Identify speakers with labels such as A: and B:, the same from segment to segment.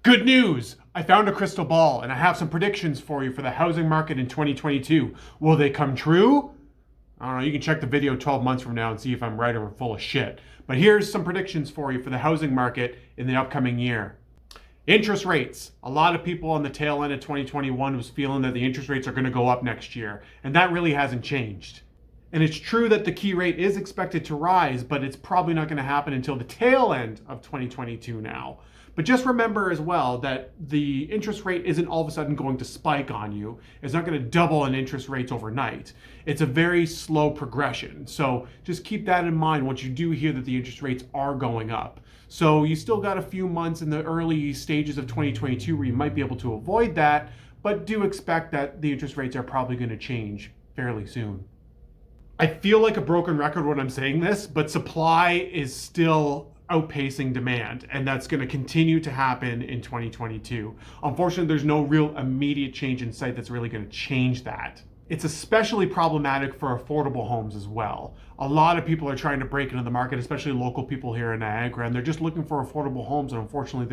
A: Good news! I found a crystal ball and I have some predictions for you for the housing market in 2022. Will they come true? I don't know, you can check the video 12 months from now and see if I'm right or full of shit. But here's some predictions for you for the housing market in the upcoming year. Interest rates. A lot of people on the tail end of 2021 was feeling that the interest rates are going to go up next year, and that really hasn't changed. And it's true that the key rate is expected to rise, but it's probably not going to happen until the tail end of 2022 now. But just remember as well that the interest rate isn't all of a sudden going to spike on you. It's not going to double in interest rates overnight. It's a very slow progression. So just keep that in mind once you do hear that the interest rates are going up. So you still got a few months in the early stages of 2022 where you might be able to avoid that, but do expect that the interest rates are probably going to change fairly soon. I feel like a broken record when I'm saying this, but supply is still outpacing demand, and that's going to continue to happen in 2022. Unfortunately, there's no real immediate change in sight that's really going to change that. It's especially problematic for affordable homes as well. A lot of people are trying to break into the market, especially local people here in Niagara, and they're just looking for affordable homes, and unfortunately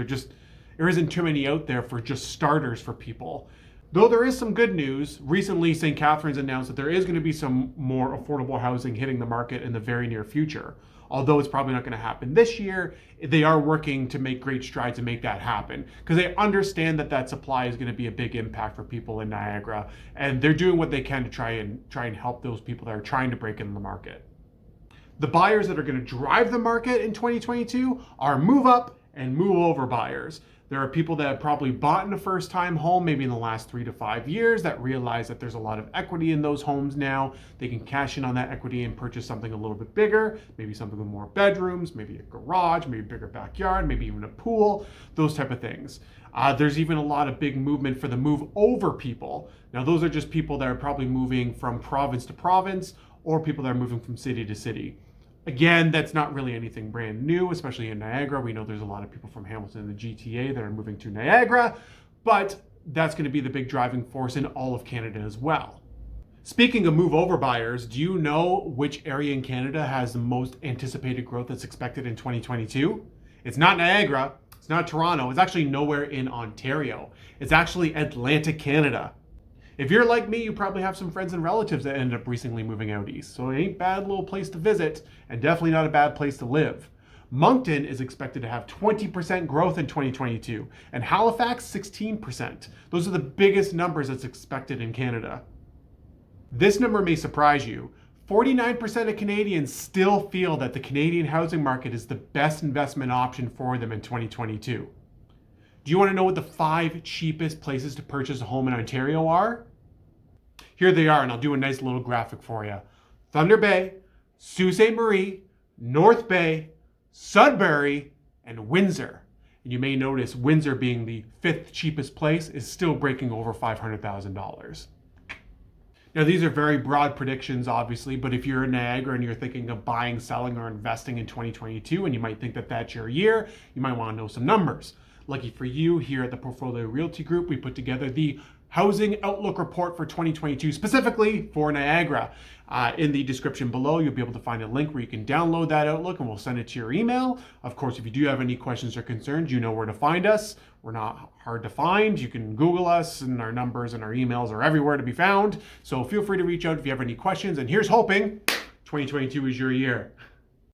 A: there isn't too many out there for just starters for people. Though there is some good news, recently St. Catharines announced that there is going to be some more affordable housing hitting the market in the very near future. Although it's probably not going to happen this year, they are working to make great strides to make that happen because they understand that that supply is going to be a big impact for people in Niagara, and they're doing what they can to try and help those people that are trying to break into the market. The buyers that are going to drive the market in 2022 are move up and move over buyers. There are people that have probably bought in a first-time home maybe in the last 3 to 5 years that realize that there's a lot of equity in those homes now. They can cash in on that equity and purchase something a little bit bigger, maybe something with more bedrooms, maybe a garage, maybe a bigger backyard, maybe even a pool, those type of things. There's even a lot of big movement for the move over people. Now those are just people that are probably moving from province to province or people that are moving from city to city. Again, that's not really anything brand new, especially in Niagara. We know there's a lot of people from Hamilton and the GTA that are moving to Niagara, but that's going to be the big driving force in all of Canada as well. Speaking of move over buyers, do you know which area in Canada has the most anticipated growth that's expected in 2022? It's not Niagara, it's not Toronto, it's actually nowhere in Ontario. It's actually Atlantic Canada. If you're like me, you probably have some friends and relatives that ended up recently moving out east. So it ain't a bad little place to visit and definitely not a bad place to live. Moncton is expected to have 20% growth in 2022 and Halifax 16%. Those are the biggest numbers that's expected in Canada. This number may surprise you. 49% of Canadians still feel that the Canadian housing market is the best investment option for them in 2022. Do you want to know what the 5 cheapest places to purchase a home in Ontario are? Here they are, and I'll do a nice little graphic for you. Thunder Bay, Sault Ste. Marie, North Bay, Sudbury, and Windsor. And you may notice Windsor being the 5th cheapest place is still breaking over $500,000. Now these are very broad predictions obviously, but if you're in Niagara and you're thinking of buying, selling, or investing in 2022 and you might think that that's your year, you might want to know some numbers. Lucky for you, here at the Portfolio Realty Group, we put together the Housing Outlook Report for 2022, specifically for Niagara. In the description below, you'll be able to find a link where you can download that Outlook and we'll send it to your email. Of course, if you do have any questions or concerns, you know where to find us. We're not hard to find. You can Google us, and our numbers and our emails are everywhere to be found. So feel free to reach out if you have any questions. And here's hoping 2022 is your year.